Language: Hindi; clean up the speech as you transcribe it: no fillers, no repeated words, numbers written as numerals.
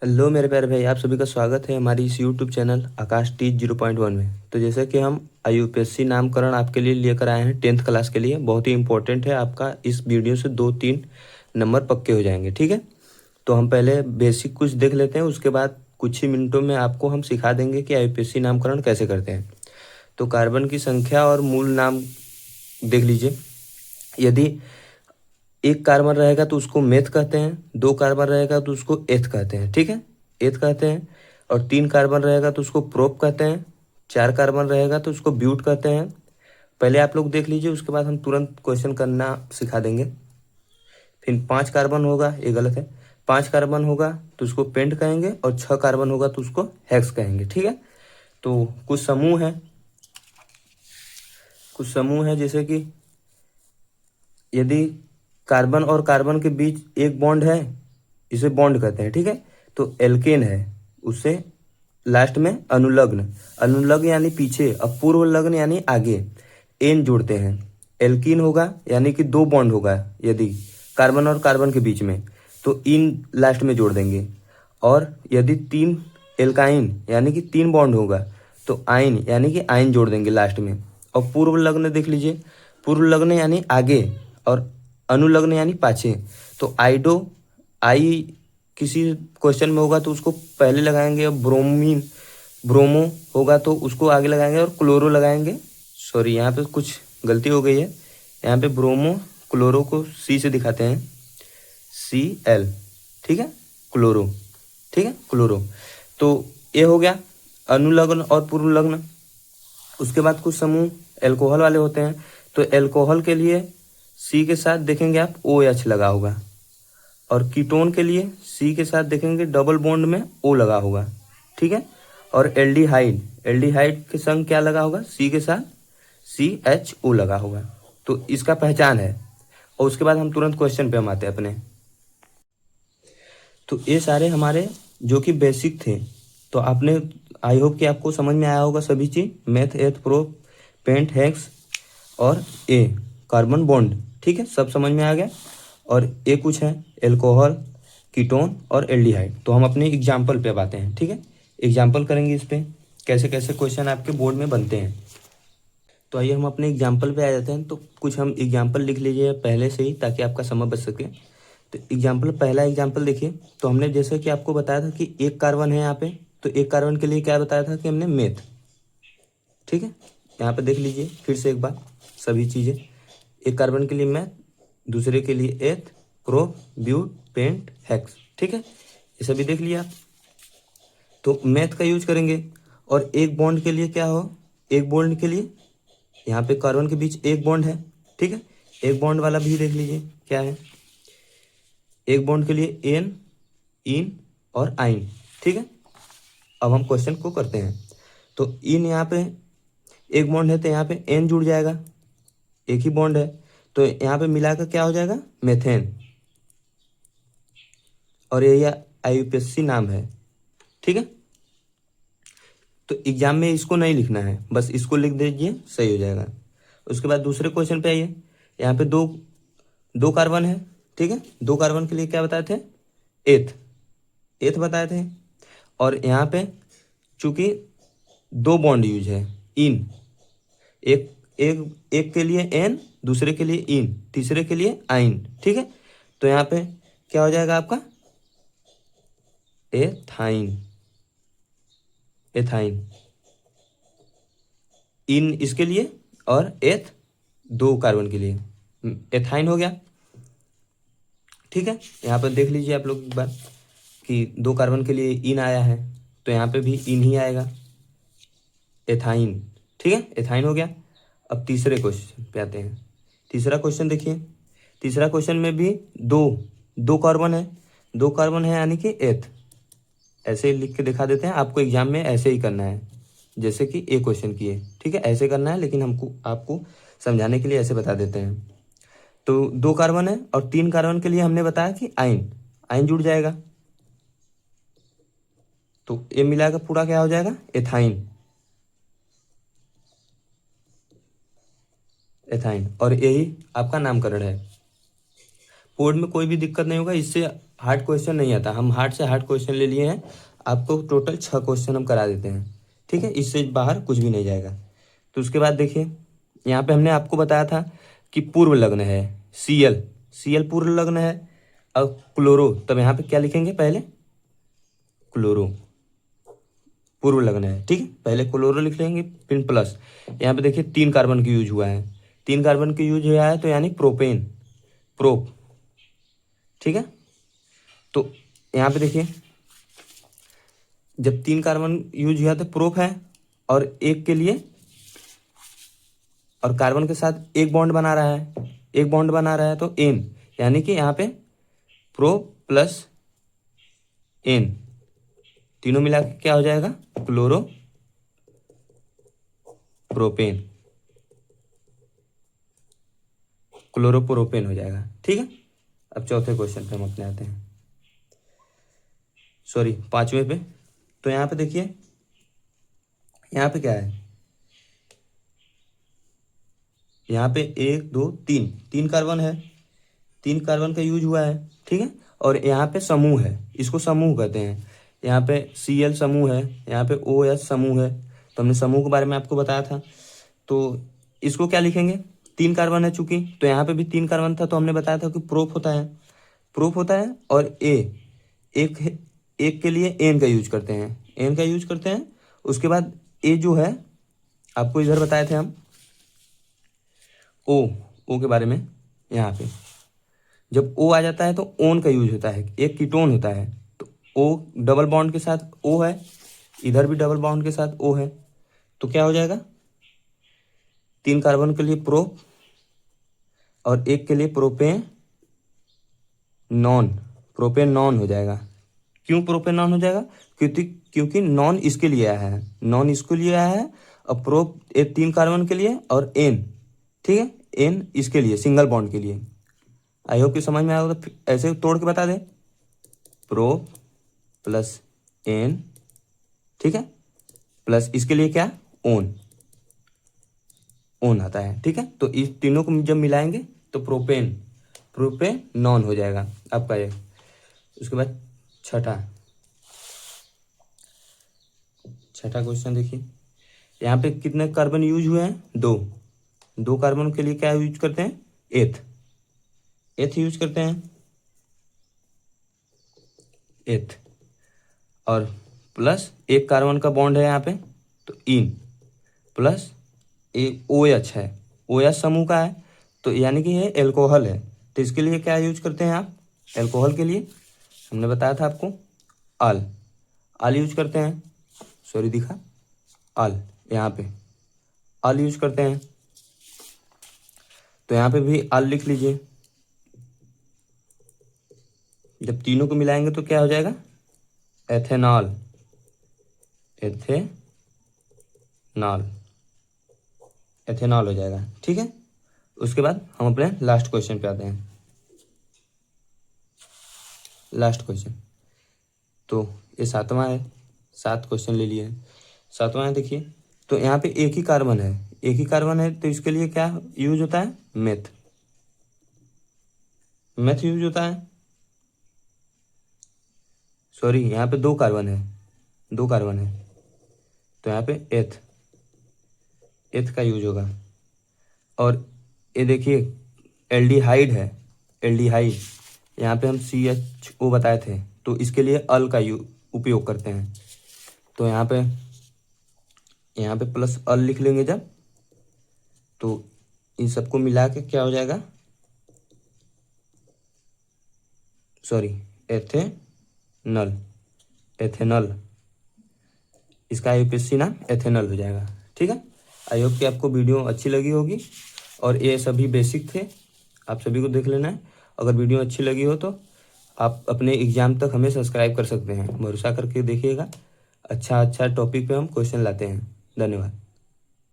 हेलो मेरे प्यारे भाई, आप सभी का स्वागत है हमारी इस यूट्यूब चैनल आकाश टी 0.1 में। तो जैसे कि हम IUPAC नामकरण आपके लिए लेकर आए हैं 10th क्लास के लिए, बहुत ही इंपॉर्टेंट है। आपका इस वीडियो से 2-3 नंबर पक्के हो जाएंगे, ठीक है। तो हम पहले बेसिक कुछ देख लेते हैं, उसके बाद कुछ ही मिनटों में आपको हम सिखा देंगे कि IUPAC नामकरण कैसे करते हैं। तो कार्बन की संख्या और मूल नाम देख लीजिए। यदि एक कार्बन रहेगा तो उसको मेथ कहते हैं, दो कार्बन रहेगा तो उसको एथ कहते हैं, ठीक है, एथ कहते हैं। और तीन कार्बन रहेगा तो उसको प्रोप कहते हैं, चार कार्बन रहेगा तो उसको ब्यूट कहते हैं। पहले आप लोग देख लीजिए, उसके बाद हम तुरंत क्वेश्चन करना सिखा देंगे। फिर पांच कार्बन होगा, ये गलत है। पांच कार्बन होगा तो उसको पेंट कहेंगे, और छह कार्बन होगा तो उसको हेक्स कहेंगे, ठीक है। तो कुछ समूह है, कुछ समूह है, जैसे कि यदि कार्बन और कार्बन के बीच एक बॉन्ड है, इसे बॉन्ड कहते हैं, ठीक है। तो एल्केन है, उससे लास्ट में अनुलग्न, अनुलग्न यानी पीछे, अब पूर्व लग्न यानी आगे, एन जोड़ते हैं। एल्कीन होगा यानी कि दो बॉन्ड होगा यदि कार्बन और कार्बन के बीच में, तो इन लास्ट में जोड़ देंगे। और यदि तीन एल्काइन यानी कि तीन बॉन्ड होगा तो आइन यानी कि आइन जोड़ देंगे लास्ट में। और पूर्व लग्न देख लीजिए, पूर्व लग्न यानी आगे, और अनुलग्न यानी पाछे। तो आइडो, आई किसी क्वेश्चन में होगा तो उसको पहले लगाएंगे, और ब्रोमीन, ब्रोमो होगा तो उसको आगे लगाएंगे, और क्लोरो लगाएंगे। सॉरी, यहाँ पे कुछ गलती हो गई है, यहाँ पे ब्रोमो क्लोरो को सी से दिखाते हैं, Cl, ठीक है, क्लोरो, ठीक है, क्लोरो। तो ये हो गया अनुलग्न और पूर्व लग्न। उसके बाद कुछ समूह एल्कोहल वाले होते हैं। तो एल्कोहल के लिए सी के साथ देखेंगे आप OH लगा होगा, और कीटोन के लिए सी के साथ देखेंगे डबल बॉन्ड में O लगा होगा, ठीक है। और एल्डिहाइड, एल्डिहाइड के संग क्या लगा होगा, सी के साथ CHO लगा होगा। तो इसका पहचान है। और उसके बाद हम तुरंत क्वेश्चन पे हम आते हैं अपने। तो ये सारे हमारे जो कि बेसिक थे, तो आपने, आई होप कि आपको समझ में आया होगा सभी चीज, मेथ, एथ, प्रो, पेंट, हेक्स और ए कार्बन बॉन्ड, ठीक है, सब समझ में आ गया। और ये कुछ है एल्कोहल, कीटोन और एल्डिहाइड। तो हम अपने एग्जाम्पल पे अब आते हैं, ठीक है। एग्जाम्पल करेंगे इस पे, कैसे कैसे क्वेश्चन आपके बोर्ड में बनते हैं। तो आइए हम अपने एग्जाम्पल पे आ जाते हैं। तो कुछ हम एग्जाम्पल लिख लीजिए पहले से ही, ताकि आपका समय बच सके। तो एग्जाम्पल, पहला एग्जाम्पल देखिए। तो हमने जैसे कि आपको बताया था कि एक कार्बन है यहाँ पे, तो एक कार्बन के लिए क्या बताया था कि हमने मेथ, ठीक है। यहाँ पे देख लीजिए फिर से एक बार सभी चीज़ें। एक कार्बन के लिए मैथ, दूसरे के लिए एथ, प्रो, ब्यूट, पेंट, हेक्स, ठीक है, ये सभी देख लिया आप। तो मैथ का यूज करेंगे। और एक बॉन्ड के लिए क्या हो, एक बॉन्ड के लिए यहाँ पे कार्बन के बीच एक बॉन्ड है, ठीक है। एक बॉन्ड वाला भी देख लीजिए क्या है। एक बॉन्ड के लिए एन, इन और आइन, ठीक है। अब हम क्वेश्चन को करते हैं। तो इन यहाँ पे एक बॉन्ड है तो यहाँ पे एन जुड़ जाएगा, एक ही बॉन्ड है, तो यहाँ पे मिलाकर क्या हो जाएगा, मेथेन। और ये IUPAC नाम है, ठीक है। तो एग्जाम में इसको नहीं लिखना है, बस इसको लिख दीजिए, सही हो जाएगा। उसके बाद दूसरे क्वेश्चन पे आइए। यहाँ पे दो दो कार्बन है, ठीक है। दो कार्बन के लिए क्या बताए थे, एथ, एथ बताए थे। और यहाँ पे चूंकि दो बॉन्ड यूज है, इन, एक एक एक के लिए एन, दूसरे के लिए इन, तीसरे के लिए आइन, ठीक है। तो यहाँ पे क्या हो जाएगा आपका, एथाइन, एथाइन, इन इसके लिए, और एथ दो कार्बन के लिए, एथाइन हो गया, ठीक है। यहाँ पर देख लीजिए आप लोग एक बार कि दो कार्बन के लिए इन आया है, तो यहाँ पे भी इन ही आएगा, एथाइन, ठीक है, एथाइन हो गया। अब तीसरे क्वेश्चन पे आते हैं। तीसरा क्वेश्चन देखिए। तीसरा क्वेश्चन में भी दो दो कार्बन है, दो कार्बन है यानी कि एथ, ऐसे ही लिख के दिखा देते हैं आपको, एग्जाम में ऐसे ही करना है जैसे कि एक क्वेश्चन किए, ठीक है, ऐसे करना है, लेकिन हमको आपको समझाने के लिए ऐसे बता देते हैं। तो दो कार्बन है, और तीन कार्बन के लिए हमने बताया कि आइन, आइन जुड़ जाएगा। तो ये मिलाकर पूरा क्या हो जाएगा, एथाइन, एथाइन। और यही आपका नामकरण है। बोर्ड में कोई भी दिक्कत नहीं होगा, इससे हार्ड क्वेश्चन नहीं आता, हम हार्ड से हार्ड क्वेश्चन ले लिए हैं। आपको टोटल 6 क्वेश्चन हम करा देते हैं, ठीक है, इससे बाहर कुछ भी नहीं जाएगा। तो उसके बाद देखिए, यहाँ पे हमने आपको बताया था कि पूर्व लग्न है, Cl, Cl पूर्व लग्न है। अब क्लोरो, तब यहाँ पे क्या लिखेंगे, पहले क्लोरो पूर्व लग्न है, ठीक है, पहले क्लोरो लिख लेंगे, फिर प्लस। यहाँ पे देखिए 3 कार्बन की यूज हुआ है, 3 कार्बन की यूज हुआ है, तो यानी प्रोपेन, प्रोप, ठीक है। तो यहाँ पे देखिए, जब 3 कार्बन यूज हुआ तो प्रोप है, और एक के लिए, और कार्बन के साथ एक बॉन्ड बना रहा है, एक बॉन्ड बना रहा है, तो एन, यानी कि यहाँ पे प्रो प्लस एन, तीनों मिला के क्या हो जाएगा, क्लोरो प्रोपेन, क्लोरोप्रोपेन हो जाएगा, ठीक है। अब चौथे क्वेश्चन पे हम अपने आते हैं, सॉरी 5वें पे। तो यहाँ पे देखिए, यहाँ पे क्या है, यहाँ पे 1 2 3, 3 कार्बन है, 3 कार्बन का यूज हुआ है, ठीक है। और यहाँ पे समूह है, इसको समूह कहते हैं। यहाँ पे Cl समूह है, यहाँ पे OH समूह है। तो हमने समूह के बारे में आपको बताया था। तो इसको क्या लिखेंगे, 3 कार्बन है चूंकि, तो यहाँ पे भी 3 कार्बन था, तो हमने बताया था कि प्रोप होता है, प्रोप होता है। और एक एक के लिए एन का यूज करते हैं, एन का यूज करते हैं। उसके बाद ए जो है, आपको इधर बताए थे हम, ओ के बारे में। यहाँ पे जब ओ आ जाता है तो ओन का यूज होता है, एक कीटोन होता है। तो ओ डबल बॉन्ड के साथ ओ है, इधर भी डबल बॉन्ड के साथ ओ है, तो क्या हो जाएगा, 3 कार्बन के लिए प्रोप और एक के लिए प्रोपेन नॉन, प्रोपेन नॉन हो जाएगा। क्यों प्रोपेन नॉन हो जाएगा, क्योंकि नॉन इसके लिए आया है, नॉन इसको लिए आया है, और प्रोप 3 कार्बन के लिए, और एन, ठीक है, एन इसके लिए, सिंगल बॉन्ड के लिए। आई होप कि समझ में आएगा। तो ऐसे तोड़ के बता दें, प्रोप प्लस एन, ठीक है, प्लस इसके लिए क्या, ओन, ओन आता है, ठीक है। तो इस तीनों को जब मिलाएंगे तो प्रोपेन, प्रोपेन नॉन हो जाएगा आपका ये। उसके बाद छठा क्वेश्चन देखिए, यहाँ पे कितने कार्बन यूज हुए हैं, 2 कार्बन के लिए क्या यूज करते हैं, एथ यूज करते हैं, एथ। और प्लस एक कार्बन का बॉन्ड है यहाँ पे, तो इन, प्लस OH है, OH समूह का है, तो यानी कि ये एल्कोहल है। तो इसके लिए क्या यूज करते हैं आप, एल्कोहल के लिए हमने बताया था आपको, आल यूज करते हैं, सॉरी दिखा, आल, यहाँ पे आल यूज करते हैं। तो यहाँ पे भी आल लिख लीजिए। जब तीनों को मिलाएंगे तो क्या हो जाएगा, एथेनॉल, एथेनॉल हो जाएगा, ठीक है। उसके बाद हम अपने लास्ट क्वेश्चन पे आते हैं, लास्ट क्वेश्चन। तो ये 7वां है, 7 क्वेश्चन ले लिए हैं, 7वां है देखिए। तो यहाँ पे एक ही कार्बन है, एक ही कार्बन है, तो इसके लिए क्या यूज होता है, मेथ यूज होता है। सॉरी, यहाँ पे 2 कार्बन है, 2 कार्बन है, तो यहाँ पे एथ का यूज होगा। और ये देखिए एल्डिहाइड है, एल्डिहाइड, यहाँ पे हम CHO बताए थे, तो इसके लिए अल का उपयोग करते हैं। तो यहाँ पे प्लस अल लिख लेंगे जब, तो इन सबको मिला के क्या हो जाएगा, सॉरी, एथेनल, इसका यूपीएससी नाम एथेनल हो जाएगा, ठीक है। आई होप कि आपको वीडियो अच्छी लगी होगी, और ये सभी बेसिक थे, आप सभी को देख लेना है। अगर वीडियो अच्छी लगी हो तो आप अपने एग्जाम तक हमें सब्सक्राइब कर सकते हैं, भरोसा करके देखिएगा। अच्छा टॉपिक पे हम क्वेश्चन लाते हैं। धन्यवाद।